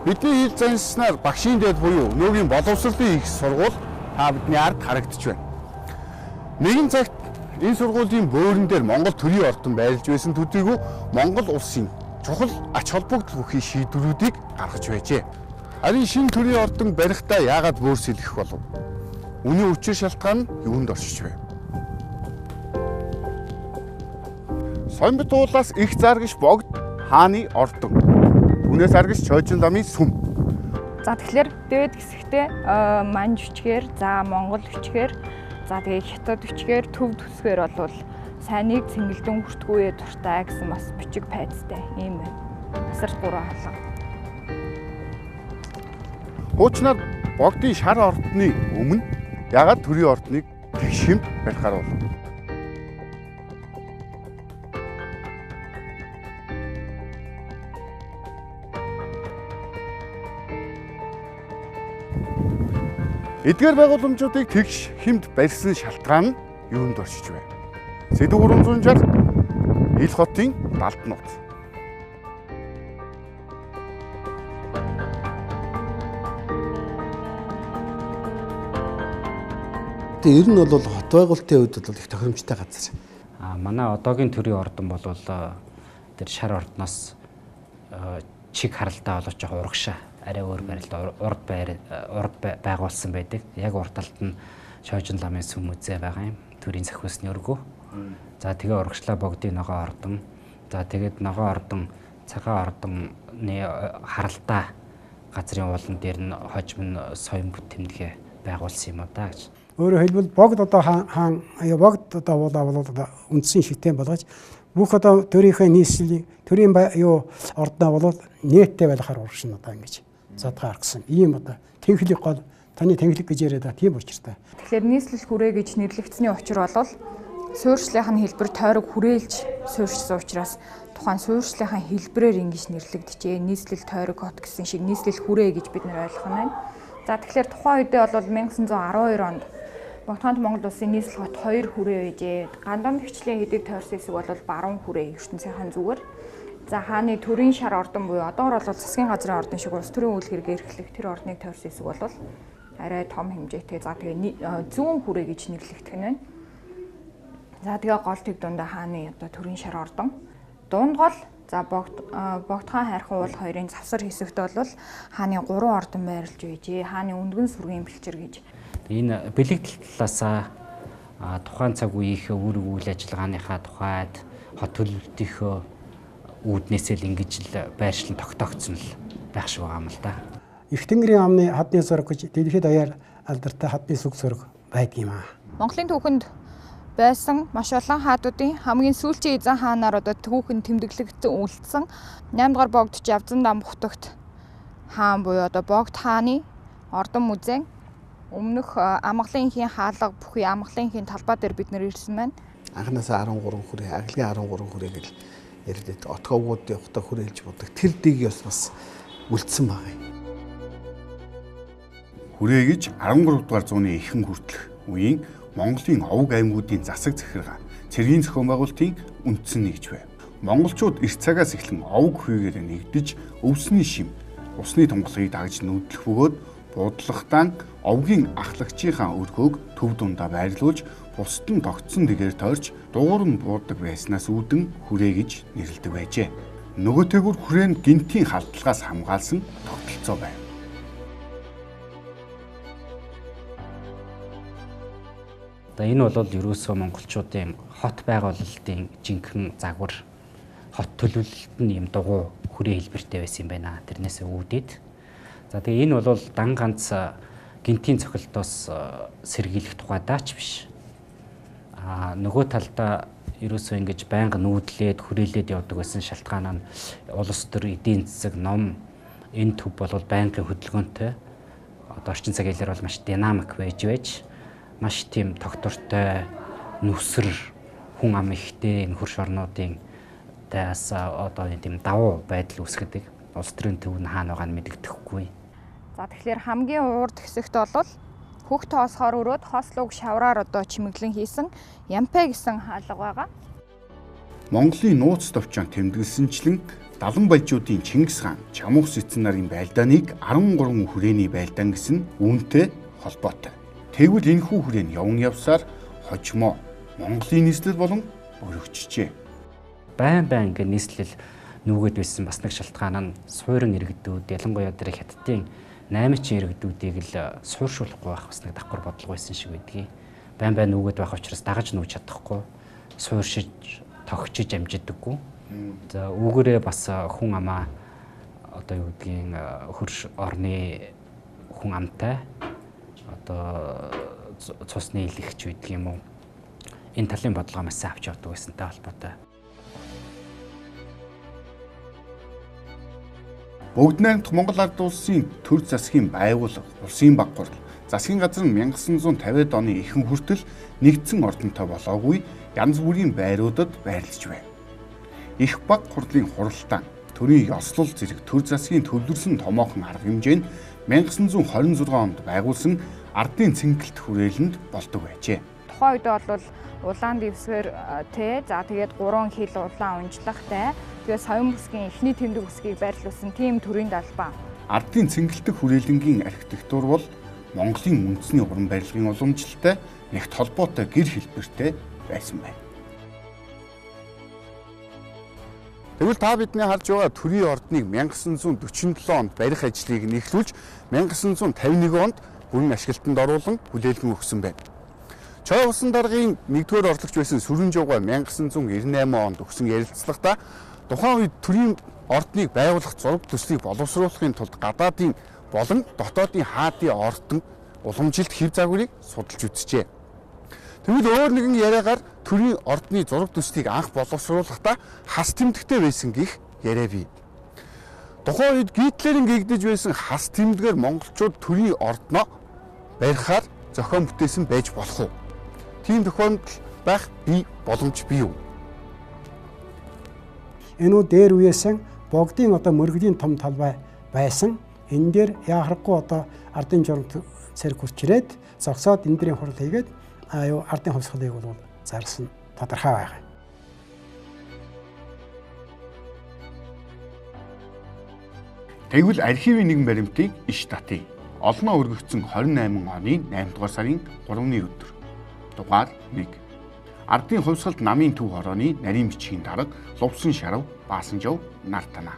Бидний хэл занснаар багшийн дэд буюу өнөөгийн боловсролын их сургууль та бидний ард харагдаж байна. Нэгэн цагт энэ сургуулийн бөөрөн дээр Монгол төрийн ордон байрлаж байсан төдийгүй Монгол улсын чухал ач холбогдол бүхий шийдвэрүүдийг гаргаж байжээ. Харин шинэ төрийн ордон барихтаа яагаад бөөрсөлөх болов? Үүний учир шалтгаан нь юунд оршиж вэ? Сомбит уулаас их заргиш богд хааны ордон. Түүнээс аргиш чойжин ламын сүм. За тэгэхээр дээд хэсэгтээ манж хүчгээр, за монгол хүчгээр, за тэгээ хятад хүчгээр, төв төсгээр болвол сайныг цэнгэлдэн хүртгүүе дуртай гэсэн бас бичиг пайцтай юм байна. Асар 3 хаалга. Хуучнаар богдын шар ордны өмнө ягаад төрийн ордныг тэгш хэмт барихаар болов? Эдгээр байгууламжуудыг тэгш хэмт барьсан шалтгаан нь юунд оршиж вэ? Сэдв 360 ил хотын далд нууц. Ер нь бол хот байгуулалтын хувьд бол их тохиромжтой газар. Манай одоогийн төрийн ордон бол тэр шар ордноос чиг харалдаа болооч яг урагшаа арай өөр байрлал урд байгуулсан байдаг. Яг урд талд нь Шойжин ламын сүм үзээ байгаа юм. Төрийн зохиосны өргөө. За тэгээ урагшлаа богдын ногоо ордон. За тэгээд ногоо ордон, цагаан ордонны харалдаа газрын уулан дээр нь хожим нь соён бүт тэмдэгэ байгуулсан юм да гэж. Өөрөөр хэлбэл богд одоо хаан богд одоо болоод үндсэн шийтэн болгож бүх одоо төрийнхээ нийслэлийн төрийн ордноо болоод нээттэй байхаар урагшин одоо ингэж задгаа аргасан. Ийм одоо тэнхлэг гол таны тэнхлэг гэж яриад байгаа тийм учиртай. Тэгэхээр нийслэл хүрээ гэж нэрлэгдсэний учир бол суурьшлынх нь хэлбэр тойрог хүрээлж суурьшсан учраас тухайн суурьшлынхаа хэлбэрээр ингэж нэрлэгдэжээ. Нийслэл тойрог хот гэсэн шиг нийслэл хүрээ гэж бид нар ойлгох нь байна. За тэгэхээр тухайн үедээ бол 1912 онд Богдхоонт Монгол улсын нийслэл хот 2 хүрээ байжээ. Гандан гэрчлийн хэдэг тойрсон хэсэг бол баруун хүрээ ертөнцийнхэн зүгээр. За хааны төрийн шар ордон буюу одоогор бол засгийн газрын ордон шиг улс төрийн үйл хэрэг эрхлэх тэр ордныг тойрсон хэсэг бол арай том хэмжээтэй. За тэгээ зүүн хүрээ гэж нэрлэгдэх нь байна. За тэгээ гол тэг дундаа хааны одоо төрийн шар ордон. Дунд гол за Богдхан хайрхан уул хоёрын завсар хэсэгт бол хааны 3 ордон байрлаж байжээ. Хааны өндгөн сүргийн бэлчээр гэж. Энэ бэлэгдэл талаасаа тухайн цаг үеийнхээ үйл ажиллагааныхаа тухайд хот төлөвлөлтийнхөө үүднээсээ л ингэж л байршлан тогтоогдсон л байх шиг байгаа юм л да. Их тэнгэрийн амны хадны зураг гэж дэлхийд даяар алдартай хадны сүг зураг байдаг юм аа. Монголын түүхэнд байсан маш олон хаадуудын хамгийн сүүлчийн эзэн хаанаар одоо түүхэн тэмдэглэгдсэн үлдсэн 8 дугаар богдч явзан дам бутагт хаан буюу одоо богд хааны ордон музей өмнөх амгалынхийн хаалга бүхий амгалынхийн талбай дээр бид нэр ирсэн байна. Анхнаасаа 13 хүрээ, аглын 13 хүрээ гэж ярьдаг. Отгоогууд явахдаа хүрээлж будаг. Тэр дэг бас үлдсэн байгаа юм. Хүрээ гэж 13 дугаар зууны ихэнх хүртэлх үеийн Монголын овг аймагуудын засаг захиргаа, цэргийн зохион байгуулалтын үндсэн нэгж байв. Монголчууд эрт цагаас эхлэн овг хүйгээр нэгдэж өвсний шим, усны тунгалгийг дагж нүүдлэх бөгөөд буудлахтаа овгийн ахлагчийнхаа өргөөг төв дундаа байрлуулж бусад нь тогтсон дэгээр тойрч дуур нь буудаг байснаас үүдэн хүрээ гэж нэрлэдэг байжээ. Нөгөөтэйгүр хүрээ нь гинтийн халдлагаас хамгаалсан тогтолцоо байв. Энэ бол ерөөсөө монголчуудын хот байгуулалтын жинхэнэ загвар, хот төлөвлөлт нь юм дугуй хүрээ хэлбэртэй байсан юм байна. Тэрнээсээ үүдээд. За тэгээ энэ бол дан ганц гинтийн цохилтоос сэргийлэх тухайдаач биш. Нөгөө талдаа ерөөсөө ингэж байнга нүүдлээд хүрээлээд явдаг байсан шалтгаан нь улс төр эдийн засаг ном энэ төв бол байнгын хөдөлгөөнтэй. Одоо орчин цагийн хэлээр бол маш динамик байж маш тийм тогтвортой нүсэр хүн ам ихтэй энэ хөрш орнуудын таас одоо тийм давуу байдал үүсгэдэг. Улс төрийн төв нь хаана байгаа нь мэдэгдэхгүй. За тэгэхээр хамгийн урд хэсэгт бол хөх тоосхоор өрөөд хослог шавраар одоо чимэглэн хийсэн ямпэ гэсэн хаалга байгаа. Монголын нууц товчон тэмдэглэсэнчлэн далан баяжуудын Чингис хаан, Чамуус эцэн нарын байлдааныг 13 хүрээний байлдаан гэсэн үүнтэй холбоотой. Тэгвэл энэхүү хүрээн явн явсаар хожимо Монголын нийслэл болон өргөжжээ. Байн ингээ нийслэл нүгэд байсан бас нэг шалтгаан нь суурин иргэдүүд, ялангуяа тэр хятадын 8-ын иргэдүүдийг л сууршуулахгүй байх бас нэг давхар бодлого байсан шиг байдгийг. Байн нүгэд байх учраас дагаж нүүж чадахгүй, сууршиж, тогтчиж амжидаггүй. За үүгээрээ бас хүн амаа одоо юу гэдгийг хөрш орны хүн амтай одоо цусны илэгч гэдэг юм уу. Энэ талын бодлого маш сайн авч явдаг байсантай холбоотой. Бүгд найрамдах Монгол Ард улсын төр засгийн байгууллага, улсын баг хурал, засгийн газар нь 1950-ад оны ихэнх хүртэл нэгдсэн ордонтой болоогүй янз бүрийн байруудад байрлаж байна. Их баг хурлын хуралдаан төрийн ёслол зэрэг төр засгийн төвлөрсөн томоохон арга хэмжээнд 1926 онд байгуулсан ардын цэнгэлт хүрээлэнд болдог байжээ. Тухайн үед бол улаан дэвсгэр за тэгээд 3 хил улаан унжлагтай тэгээд соён бүсгийн эхний тэмдэг бүсгийг байрлуулсан тийм төрийн далбаа. Ардын цэнгэлтэх хүрээлэнгийн архитектур бол Монголын үндэсний уран барилгын уламжлалтай нэгт холбоотой гэр хэлбэртэй байсан байна. Тэгвэл та бидний харж байгаа төрийн ордныг 1947 онд барих ажлыг нэхлүүлж 1951 онд бүрэн ашиглалтанд оруулан хүлээлгэн өгсөн байна. Чой усан даргын 1-р орлогч байсан Сүрэн Жууга 1998 онд өгсөн ярилцлагада тухайн үед төрийн ордныг байгуулах зураг төслийг боловсруулахын тулд гадаадын болон дотоодын хаадын ордон уламжилт хэв загварыг судалж үзжээ. Тэгвэл өөр нэгэн яриагаар төрийн ордны зураг төслийг анх боловсруулахдаа хас тэмдэгтэй байсан гэх яриа бий. Тухайн үед Гитлерийн гэгдэж байсан хас тэмдгээр монголчууд төрийн ордноо барихаар зохион бүтээсэн байж болох уу? Тийм тохиолдол байх бий боломж бий юу? Энэ дээр үеэсэн богдын одоо мөргөлийн том талбай байсан. Энэ дээр яахрахгүй одоо ардын журам цэрэг хурч ирээд зогсоод энэ дэрийн хурал хийгээд ардын хувьсгалыг бол зарласан тодорхой байгаа. Тэгвэл архивын нэгэн баримтыг иш татъя. Олноо өргөгдсөн 28 оны 8 дугаар сарын 3-ны өдөр. Дугаар 1. Ардын хувьсгалд намын төв хорооны нарийн бичгийн дарга, лувсан шарав, баасан жав, нар танаа.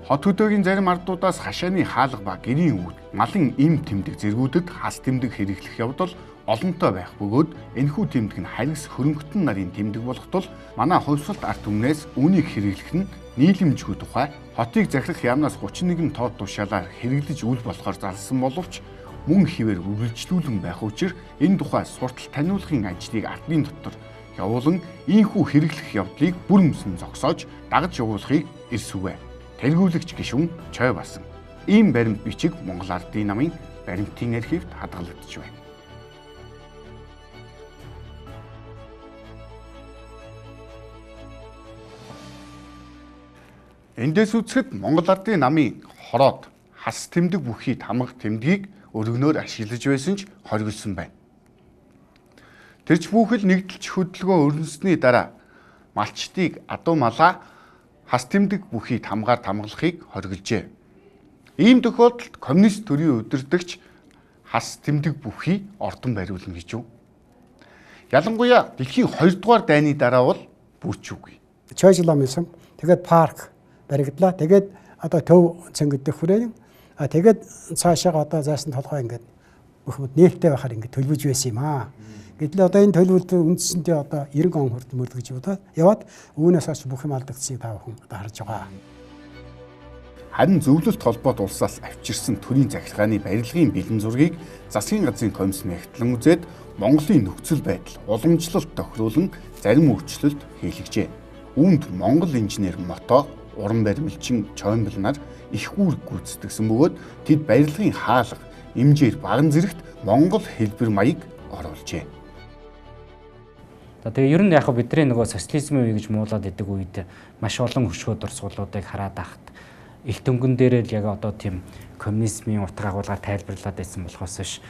Хот хөдөөгийн зарим ардуудаас хашааны хаалга ба гэрийн үүд, малын эм тэмдэг зэргүүдэд хас тэмдэг хэрэглэх явдал олонтой байх бөгөөд энэхүү тэмдэг нь харгас хөрөнгөтөн нарын тэмдэг болох тул манай хувьсгалт ард түмнээс үүнийг хэрэглэх нь нийлэмжгүй тухай хотыг захирах яамнаас 31 тоод тушаалаар хэрэглэж үл болохоор залсан боловч мөн хിവэр үргэлжлүүлэн байх учраас энэ тухай суртал таниулахын ажлыг ардын дотор явуулан ийхүү хэрэглэх явдлыг бүр мөсөн зогсоож дагаж явуулахыг эрсвэ. Тэргүүлэгч гишүүн Чой басан. Ийм баримт бичиг Монгол Ардын намын баримтын архивд хадгалагдж байна. Эндээс үзэхэд Монгол Ардын намын хороод хас тэмдэг бүхий тамга тэмдгийг өргөнөөр ашиглаж байсан ч хоригдсон байна. Тэрч бүхэл нэгдэлч хөдөлгөөн өрнөсний дараа малчдыг адуу малаа хас тэмдэг бүхий тамгаар тамгалахыг хоригложээ. Ийм тохиолдолд коммунист төрийн удирдагч хас тэмдэг бүхий ордон бариулна гэж юу? Ялангуяа дэлхийн 2 дугаар дайны дараа бол бүрчүүгүй. Чойжламсэн. Тэгээд парк баригдлаа. Тэгээд одоо төв цэнгэдэх хүрээн. Тэгээд цаашаа одоо заасан толгой ингээд бүх мэд нээлттэй байхаар ингээд төлөвлөж байсан юм аа. Гэтэл одоо энэ төлөвлөлт үндсэндээ одоо 90 он хүртэл мөрдөгж яваад үүнээс хойш бүх юм алдагдсыг та бүхэн одоо харж байгаа. Харин зөвлөлт холбоот улсаас авчирсан төрийн захиргааны барилгын бэлэн зургийг засгийн газрын комиссны хягтлан үзээд Монголын нөхцөл байдал уламжлалт тохируулан зарим өөрчлөлт хийлгэжээ. Үүнд Монгол инженер Мото, уран баримлчин Чоймбл нар их үүрэг гүйцэтгэсэн бөгөөд тэд барилгын хаалга, эмжээр баган зэрэгт Монгол хэлбэр маяг оруулжээ. Тэгээ ер нь яг бидний нөгөө социализмын үе гэж муулаад идэг үед маш олон хөшгөө дурсгалуудыг хараад ахт их дөнгөн дээрээ л яг одоо тийм коммунизмын утга агуулгаар тайлбарлаад байсан болохоос биш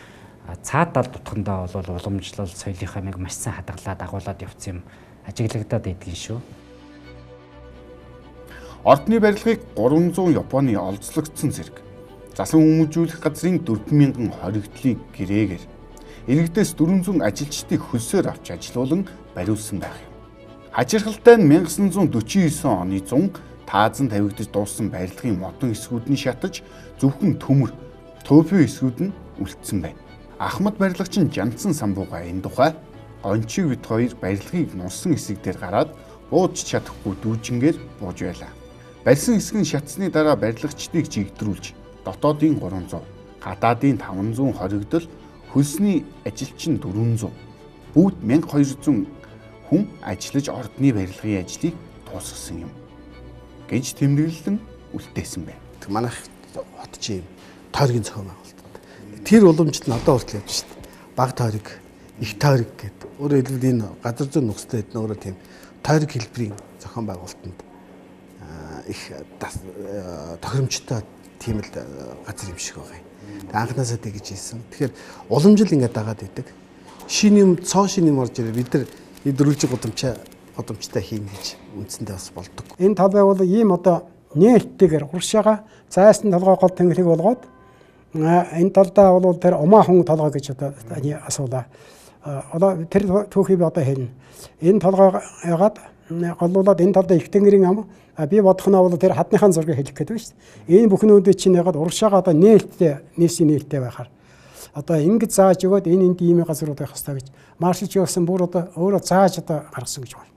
цаад далд утгандаа бол уламжлал соёлынхаа нэг маш сайн хадгалаад агуулад явсан юм ажиглагдаад байдгийн шүү. Ордны барилгыг 300 Японы олзлогдсон зэрэг засан хүмүүжүүлэх газрын 4000 хоригдлын гэрээгээр иргэдээс 400 ажилчдыг хөлсөөр авч ажилуулан бариулсан байх юм. Хачирхалтай нь 1949 оны 100 таазан тавигдаж дууссан барилгын модон эсгүүд нь шатаж зөвхөн төмөр, төвийн эсгүүд нь үлдсэн байна. Ахмад барилгачин Жандсан самбууга энэ тухай ончиг бит хоёр барилгыг нусан хэсэг дээр гараад бууж чадахгүй дүүжингээр бууж байлаа. Барьсан хэсэг нь шатсны дараа барилгачдыг жигдрүүлж дотоодын 300, гадаадын 500 хоригдол, хөлсний ажилчин 400, бүгд 1200 хүн ажиллаж ордны барилгын ажлыг дуусгасан юм гэж тэмдэглэн үлдээсэн байна. Манайх хот чи тойргийн зохион байгуулалт. Тэр уламжлалт нь одоо хүртэл явж шүү дээ. Баг тойрог, их тойрог гэдэг. Өөрөөр хэлбэл энэ газар зүйн нөхцөлд өөрөө тийм тойрог хэлбэрийн зохион байгуулалтанд их тохиромжтой тийм л газар юм шиг байгаа юм. Анхнаасаа тэгж хэлсэн. Тэгэхээр уламжлал ингээд дагаад идэг. Шин юм, цоо шин юм орж ирээ бид нар дөрвөлжиг гудамжтай хийн гэж үндсэндээ бас болдог. Энэ талбай бол ийм одоо нээлттэйгээр уршаага зайсан толгой гол тэнглэг болгоод энэ талдаа бол тэр умаа хүн толгой гэж одоо таны асуулаа. Одоо тэр түүхийг би одоо хэлнэ. Энэ толгой ягаад голлуулаад энэ талдаа их тэнгэрийн ам би бодохноо бол тэр хадныхаа зургийг хэлэх гэдэг шүү дээ. Энэ бүхнүүдийг чинь ягаад уршаага одоо нээлттэй, нийсийн нээлттэй байхаар одоо ингэж зааж өгөөд энэ ийм газрууд байх хэрэгтэй гэж маршилж явсан бүр одоо өөрөө зааж одоо гаргасан гэж байна.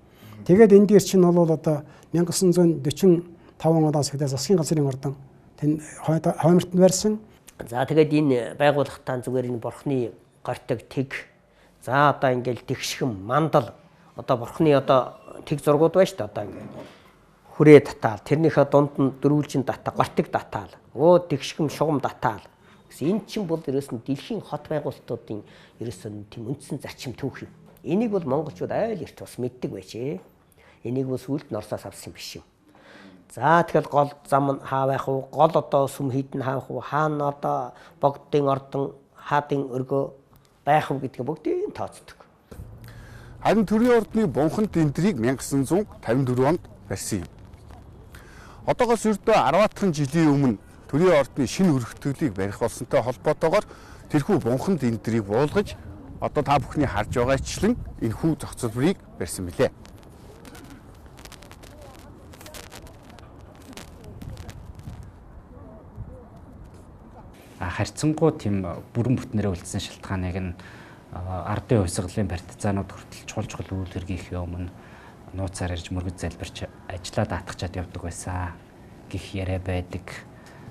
Тэгээд энэ дээр чинь бол одоо 1945 оноос эхлээд засгийн газрын ордон тэн хоймортод барьсан. За тэгээд энэ байгууллагатаа зүгээр энэ бурхны гортог тэг. За одоо ингээл тэгшхэн мандал одоо бурхны одоо тэг зургууд байна шүү дээ одоо ингээд хүрээ татаал тэрнийхээ дунд нь дөрвөлжин дата гортог татаал тэгшхэм шугам татаал. Энэ чинь бол ерөөсөн дэлхийн хот байгуулалтуудын ерөөсөн тийм үндсэн зарчим түүх юм. Энийг бол монголчууд айл эрт бас мэддэг байжээ. Энийг бол сүлд Норсоос авсан биш юм. За тэгэл гол зам нь хаа байх вэ? Гол одоо сүм хідэн хаах вэ? Хаана одоо богдын ордон хаадын өргөө байх вэ гэдгээ бүгдийг тооцдог. Харин төрийн ордны бунхан тэндрийг 1954 онд барьсан юм. Одоогоос ердөө 10 жилийн өмнө төрийн ордны шинэ өргөтгөлийг барих болсонтой холбоотойгоор тэрхүү бунхан тэндрийг буулгаж одоо та бүхний харж байгаачлан энэ хүү зохицолборыг барьсан билээ. Харьцангуй тийм бүрэн бүтнээрээ үлдсэн шалтгааныг нь ардын хувьсгалын партизанууд хүртэл чухал үйл хэргийнхээ өмнө нууцаар ирж мөргөж залбирч ажиллаад атгачаад явдаг байсан гэх яриа байдаг.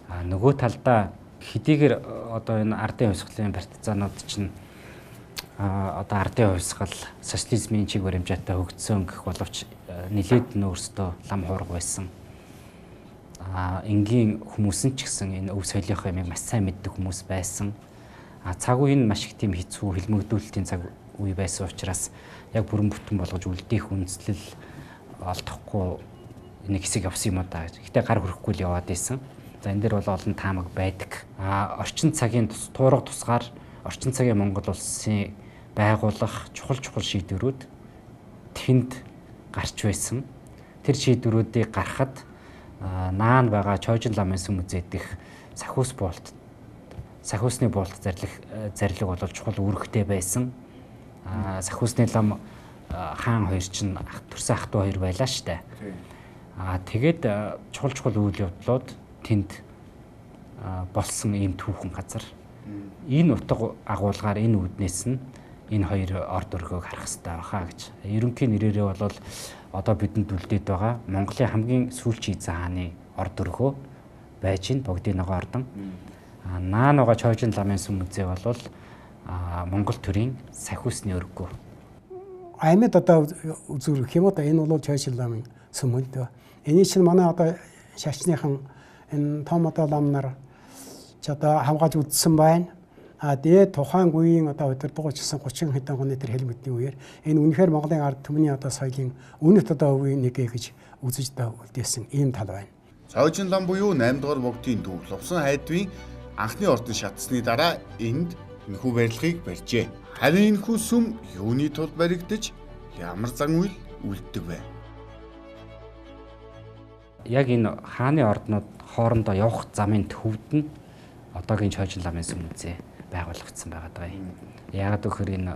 Нөгөө талдаа хэдийгээр одоо энэ ардын хувьсгалын партизанууд чинь одоо ардын хувьсгал социализмын чиг баримжаатай хөгжсөн гэх боловч нэлээд нөөцтэй лам хуурга байсан. Энгийн хүмүүс нь ч гэсэн энэ өв соёлынхоо юмыг маш сайн мэддэг хүмүүс байсан. Цаг үе нь маш их тийм хэцүү хилмигдүүлэлтийн цаг үе байсан учраас яг бүрэн бүтэн болгож үлдээх үндэслэл олдохгүй нэг хэсэг явсан юм да. Гэхдээ гар хүрэхгүй л яваад байсан. За энэ дээр бол олон таамаг байдаг. Орчин цагийн туурга тусгаар орчин цагийн Монгол улсын байгуулах чухал шийдвэрүүд тэнд гарч байсан. Тэр шийдвэрүүдийг гаргахад наан байгаа Чойжин ламын сүм үзэдэх сахиусны болт зарлиг бол чухал үүрэгтэй байсан. Сахиусны лам хаан хоёр чинь төрсөн ах トゥ хоёр байлаа штэ. Тэгээд чухал үйл явдлууд тэнд болсон ийм түүхэн газар. Энэ утга агуулгаар энэ үүднээс нь энэ хоёр орд өргөөг харах хэрэгтэй байхаа гэж. Ерөнхий нэрээрээ бол одоо бидэнд үлдээд байгаа Монголын хамгийн сүүлчийн хааны орд өргөө байж ин богдын ногоо ордон. Наан байгаа Чойжин ламын сүм үзээ бол Монгол төрийн сахиусны өргөө. Аймад одоо үзүүрх юм одоо энэ бол Чойжин ламын сүм л дээ. Эний чинь манай одоо шашныхан энэ том одоо ламнаар ч одоо хамгаалж үзсэн байна. Тэгээд тухайн үеийн одоо удирдгууч гэсэн 30 хэдэн оны тэр хэлмэтний үеэр энэ үнэхээр Монголын ард түмний одоо соёлын үнэт одоо өвийн нэг гэж үзэж үлдээсэн ийм тал байна. Чойжин лам буюу 8 дугаар богдын төв Лувсан хайдвын анхны ордон шатсны дараа энд энэхүү барилгыг барьжээ. Харин энэхүү сүм юуны тулд баригдаж ямар зан үйл үлддэг вэ? яг энэ хааны орднууд хоорондоо явах замын төвд нь одоогийн чойжин ламын сүм музей байгуулагдсан байгаа юм. Яагаад гэхээр энэ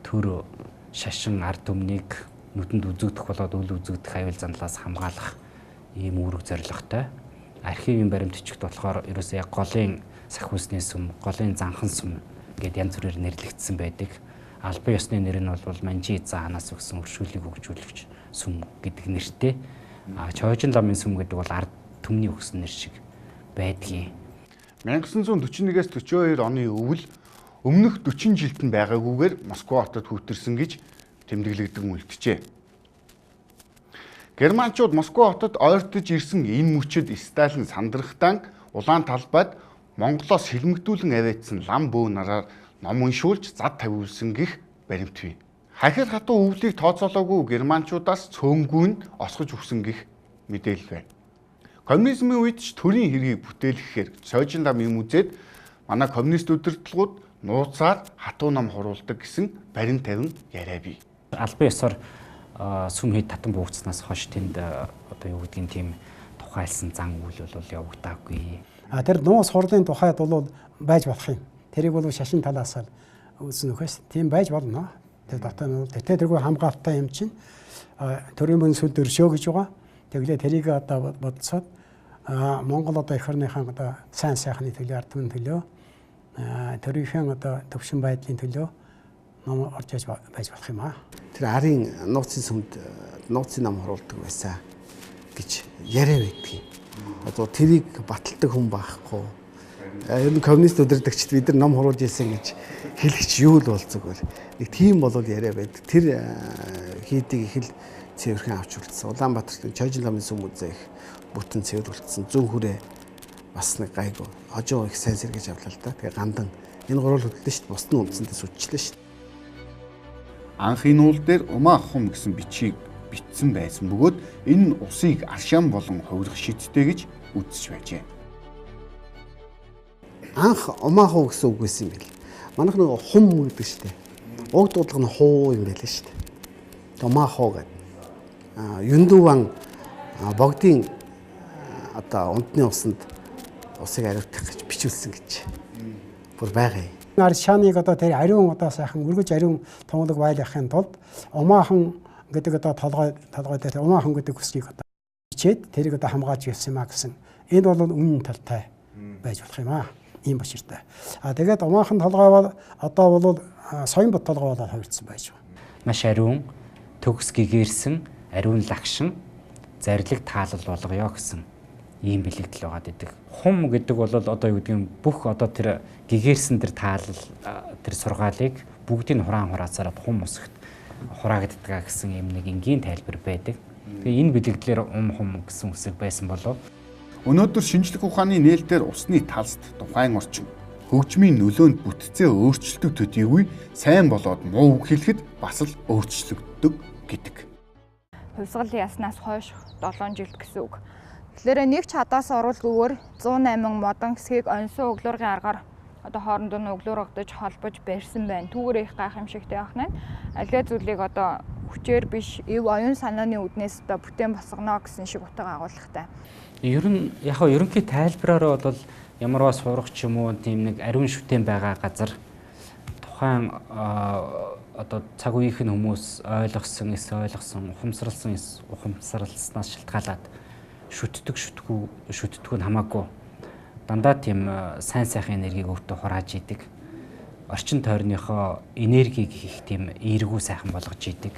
төр шашин ард түмнийг нүдэнд үзэгдэх болоод үл үзэгдэх аюул занлаас хамгаалах ийм үүрэг зорилготой. Архивын баримтчигт болохоор ерөөсөө яг голын сахиусны сүм, голын занхан сүм гэдээ янз бүрээр нэрлэгдсэн байдаг. Албан ёсны нэр нь бол Манжи заанаас өгсөн өршөөлийг хөгжүүлэгч сүм гэдэг нэртэй. Чойжин ламын сүм гэдэг бол ард түмний өгсөн нэр шиг байдгийг. 1941-ээс 42 оны өвөл өмнөх 40 жилд нь байгаагүйгээр Москва хотод хүүтэрсэн гэж тэмдэглэгдэн үлджээ. Германчууд Москва хотод ойртож ирсэн энэ мөчөд Сталин сандрахтан улаан талбайд Монголоос хилмигдүүлэн авэйтсан лам бөө нараар ном уншуулж зад тавиулсан гэх баримт бий. Хахир хатуу өвлийг тооцоолоогүй германчуудаас цөөнгүй нь осгож өгсөн гэх мэдээлэл байна. Коммунизмын үед ч төрийн хэргийг бүтээлгэхээр Чойжин ламын музейд манай коммунист удирдлагууд нууцаар хатуу ном хуруулдаг гэсэн барин тавин яриа бий. Албан ёсоор сүм хэд татан буугцснаас хойш тэнд одоо юу гэдгийг тийм тухайлсан зан үйл бол явагдаагүй. Тэр нууц хурлын тухайд бол байж болох юм. Тэрийг бол шашин талаас нь үзсэн нөхөс тийм байж болно. Тэр дотор нь тэргүй хамгаалалттай юм чинь төрийн мөнсөд өршөө гэж байгаа. Тэглээ тэрийг одоо бодцоод Монгол одоо их орныхаа одоо сайн сайхны төлөө ард түмний төлөө төрийнхээ одоо төвшин байдлын төлөө ном орж байж болох юм аа. Тэр арын нууцын сүмд нууцын ном хуруулдаг байсан гэж яриа байдаг юм. Одоо тэрийг баталдаг хүн байхгүй. Ер нь коммунист удирдагчид бид нар ном хуруулж ирсэн гэж хэлэгч юу л бол зүгээр. Нэг тийм болол яриа байдаг. Тэр хийдийг их л цэвэрхэн авч үлдсэн. Улаанбаатарын Чойжин ламын сүм музей их бүтэн цэвэрлэгдсэн. Зүүн хүрээ бас нэг гайгүй. Хожоо их сайн сэргэж авлаа л да. Тэгээ гандан энэ гурвал хөдлөн шүү дээ. Бусд нь үндсэндээ сүжчлээ шүү дээ. Анх энэ уул дээр умаа хум гэсэн бичгийг бичсэн байсан бөгөөд энэ усыг аршаан болон хувирах шидтэй гэж үзэж байжээ. Анх умаа хуу гэсэн үг байсан юм бэл. Манайх нэг хум гэдэг шүү дээ. Уг дуудлага нь хуу юм байлаа шүү дээ. Умаа хуу гэдэг. Юндуван богдын одоо унтны усанд усыг ариутгах гэж бичүүлсэн гэж бүр байгаа юм. Аршааныг одоо тэр ариун одоо сайхан өргөж ариун тунгалаг байлгахын тулд умаахан гэдэг одоо толгой дээр умаахан гэдэг хүсгийг одоо бичээд тэрийг одоо хамгаалж ирсэн маа гэсэн. Энэ бол үнэн талтай байж болох юм аа. Ийм баширтай. Тэгээд умаахан толгой бол одоо бол соён бот толгой болоод хувирсан байж байгаа. Маш ариун, төгс гэгэрсэн, ариун лагшин, зарлиг таалал болгоё гэсэн ийм бэлэгдэл байгаа гэдэг. Хум гэдэг бол одоо юу гэдэг юм бүх одоо тэр гэгэрсэн тэр таалал тэр сургаалыг бүгдийг хураан хураацаараад хум усгт хураагддаг гэсэн юм нэг энгийн тайлбар байдаг. Тэгээ энэ бэлэгдлэр хум гэсэн үсэг байсан болов. Өнөөдөр шинжлэх ухааны нээлтээр усны талст тухайн орчин хөгжмийн нөлөөнд бүтцээ өөрчлөлтөд төдийгүй сайн болоод муу үг хэлэхэд бас л өөрчлөгддөг гэдэг. Хувьсгалын яснаас хойш 7 жил гэсэн үг. Тэгэхээр нэг ч хадаас оруулгүйгээр 108 модон хэсгийг онсон өглөөрийн аргаар одоо хоорондоо нь өглөөрөгдөж холбож барьсан байна. Түүгээр их гайхамшигтай явах нь аливаа зүйлийг одоо хүчээр биш ив оюун санааны үднээс одоо бүтээн босгоно гэсэн шиг утга агуулгатай. Ер нь яг ерөнхий тайлбараар бол ямарваа сурах ч юм уу тийм нэг ариун шүтэн байгаа газар тухайн одоо цаг үеийнхэн хүмүүс ойлгосон, ухамсарласнаас шалтгаалаад шүтдэггүй нь хамаагүй дандаа тийм сайн сайхан энергийг өөртөө хурааж идэг. Орчин тойрныхоо энергийг их тийм эергүй сайхан болгож идэг.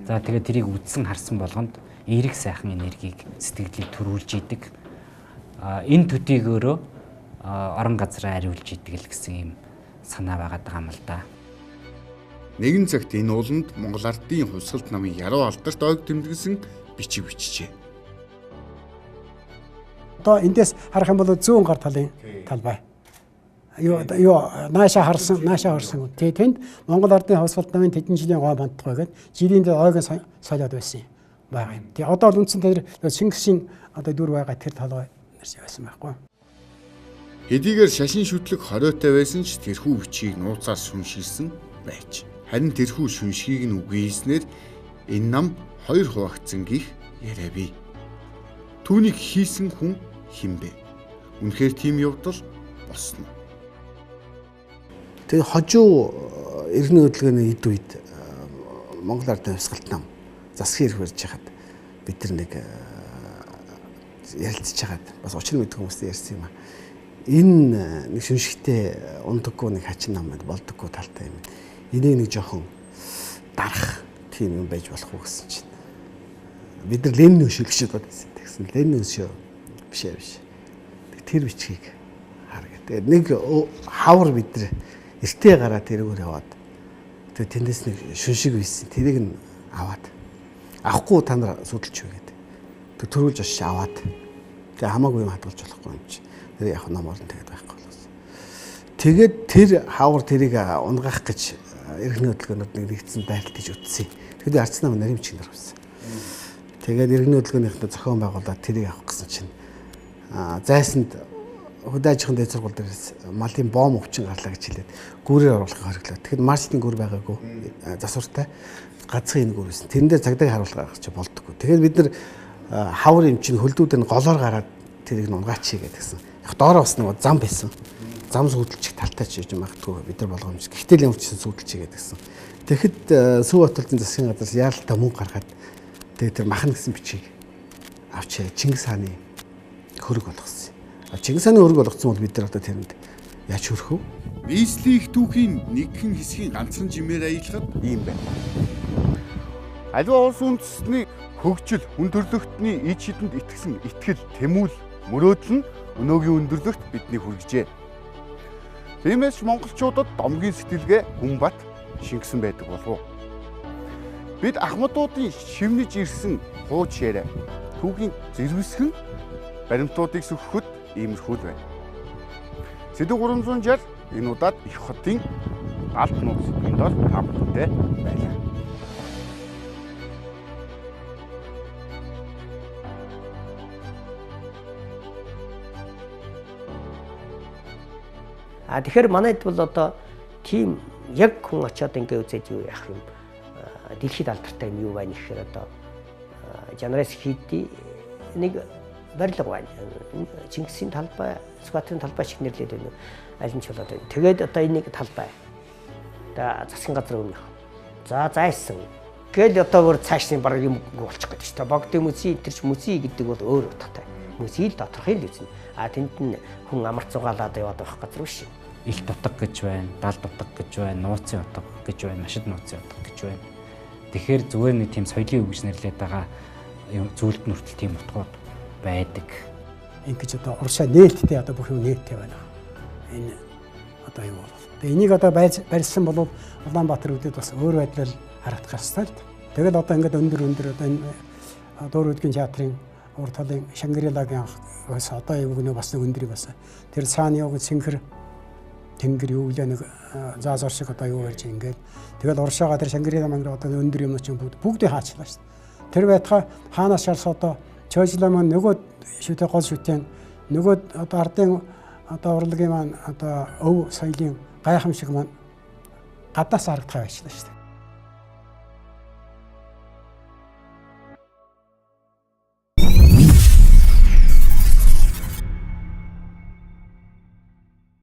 За тэгээд тэрийг үдсэн харсан болгонд эерэг сайхан энергийг сэтгэлийг төрүүлж идэг. Энэ төдийг өөрөө орон газраа ариулж идэг л гэсэн юм санаа байгаад байгаа юм л да. Нэгэн цагт энэ ууланд Монгол ардын хувьсгалт намын яруу алдарт ойг тэмдэглэсэн бичиг бичжээ. Одоо эндээс харах юм бол зүүн гар талын талбай. Юу наашаа харсан. Тэнд Монгол ардын хувьсгалт намын тэдэн жилийн гоо бантгай гэдэг жилийн дээр ойгоо солиод байсан байгаа юм. Тэгээ одоо үндсэн тэр Шингисийн одоо дүр байгаа тэр талбай байсан байхгүй. Хэдийгээр шашин шүтлэг хориотой байсан ч тэрхүү бичгийг нууцаар шүншилсэн байж. Харин тэрхүү шүншгийг нь үгүйснээр энэ нам хоёр хуваагдсан гих яриа бий. Түүнийг хийсэн хүн хинбэ? Үнэхээр тийм явдал болсон уу? Тэгээ хожуу иргэний хөдөлгөөний эд үед Монгол Ардын хувьсгалт нам засгийн ирэх барьж хахад бид нар нэг ярилцж хагаад бас учир мэдэх хүмүүстэй ярьсан юм аа. Энэ нэг шүншигтэй ундаггүй нэг хачин нам болдоггүй талтай юм. Энийг нэг жоохон дарах тийм юм байж болох уу гэсэн чинь бид нар Ленин өшөө гэж бодсон. Тэгсэн Ленин өшөө биш. Тэр бичгийг хар гэдэг. Нэг хавар бид нар эртээ гараад тэрүүгээр яваад тэгээ тэндээс нэг шүншиг үйсэн. Тэрийг нь аваад авахгүй та нар судалж юу гэдэг. Тэг төрүүлж очиж аваад тэгээ хамаагүй юм хадгалж болохгүй юм чи. Тэр яг ном орон тэгээд байхгүй болсон. Тэгээд тэр хавар тэрийг унгаах гэж иргэний хөдөлгөөнөд нэгдсэн байлт гэж үтсэн. Тэгээд арц нам нарийн бичгээр авсан. Тэгээд иргэний хөдөлгөөнийхөө зохион байгуулаад тэрийг авах гэсэн чинь зайсанд хөдөө аж ахуйн дэд сургууль дээрээс малын бом өвчин гарлаа гэж хэлээд гүүрээр оруулахыг хориглоо. Тэгэхэд маршрутын гүүр байгаагүй засвартай гацхан энэ гүүр байсан. Тэрэн дээр цагдаагийн харуулга гаргах чи болдоггүй. Тэгэхээр бид нар хавар юм чинь хөлдүүд нь голоор гараад тэрийг унгаач хийгээд гэсэн. Яг доороо бас нэг зам байсан. Зам сүйдэлчих талтай ч юм магадгүй бид нар болгоомж. Гэхдээ л ямарч сүйдэлч хийгээд гэсэн. Тэгэхэд Сүүбатулдын засгийн газраас яаралтай мөнгө гаргаад тэгээд тэр махна гэсэн бичгийг авч Чингис хааны хөрөг болгосон. Чингис хааны хөрөг болгосон бол бид нар одоо тэрэнд яаж хөрөх вэ? Нийслэлийн их түүхийн нэгэн хэсгийн ганцхан жимээр аялахад ийм байна. Аливаа улс үндэстний хөгжил, хүн төрөлхтний ид шидэнд итгэсэн итгэл, тэмүүлэл, мөрөөдөл нь өнөөгийн өндөрлөгт биднийг хүргэжээ. Тиймээс монголчуудад домгийн сэтгэлгээ Хүнбат шингэсэн байдаг болов уу? Бид ахмадуудын шивнэж ирсэн хууч яриа түүхийн зэрвэсгэн баримтуудыг сөхөхөд иймэрхүү л байна. Сэдв 360 энэ удаад их хотын далд нууц сэдвийн дор та бүхэндээ байлаа. Тэгэхээр манайд бол одоо тийм яг хүн очиод ингээ үзээд юу яах юм дэлхийд алдартай юм юу байна гэхээр одоо жанраас хийдий нэг барилга байна. Чингисийн талбай, Сүхбаатарын талбай шиг нэрлээд байна. Аль нь ч болоод байна. Тэгээд одоо энийг талбай. Одоо засгийн газар өмнөх. За зайсан. Гээд одоо өөр цаашны баг юм болчих гээд шүү дээ. Богдын мөсий тэрч мөсий гэдэг бол өөр утгатай. Мөсий л доторх юм үзнэ. Тэнд нь хүн амар цугаалаад яваад байх газар биш. Илт утга гэж байна, далд утга гэж байна, нууцын утга гэж байна, машид нууцын утга гэж байна. Тэгэхээр зүгээр нэг тийм соёлын үг гэж нэрлээд байгаа зүйлд нүртэл тийм утгууд байдаг. Ингэж одоо уршаа нээлттэй одоо бүх юм нээлттэй байна. Энэ одоо юу бол. Тэгээ энийг одоо барьсан бол Улаанбаатар өвдөд бас өөр байдлаар харагдах ёстой л. Тэгэл одоо ингээд өндөр одоо энэ Дуур Өдгийн театрын урд талын Шангрилагийн бас одоо юу гэнэ бас нэг өндрийг бас тэр цаана юу гэх тэнгэр юу л нэг заазор шиг одоо юу ярьж ингээд тэгэл уршаага тэр Шангрила мангар одоо өндөр юм чинь бүгдийг хаачлаа шүү дээ. Тэр байтха хаанаас шалс одоо Чойжламан нөгөө шүтээ гол шүтэн нөгөө одоо ардын одоо урлагийн маань одоо өв соёлын гайхамшиг маань гаднаас харагдах байчлаа шүү дээ.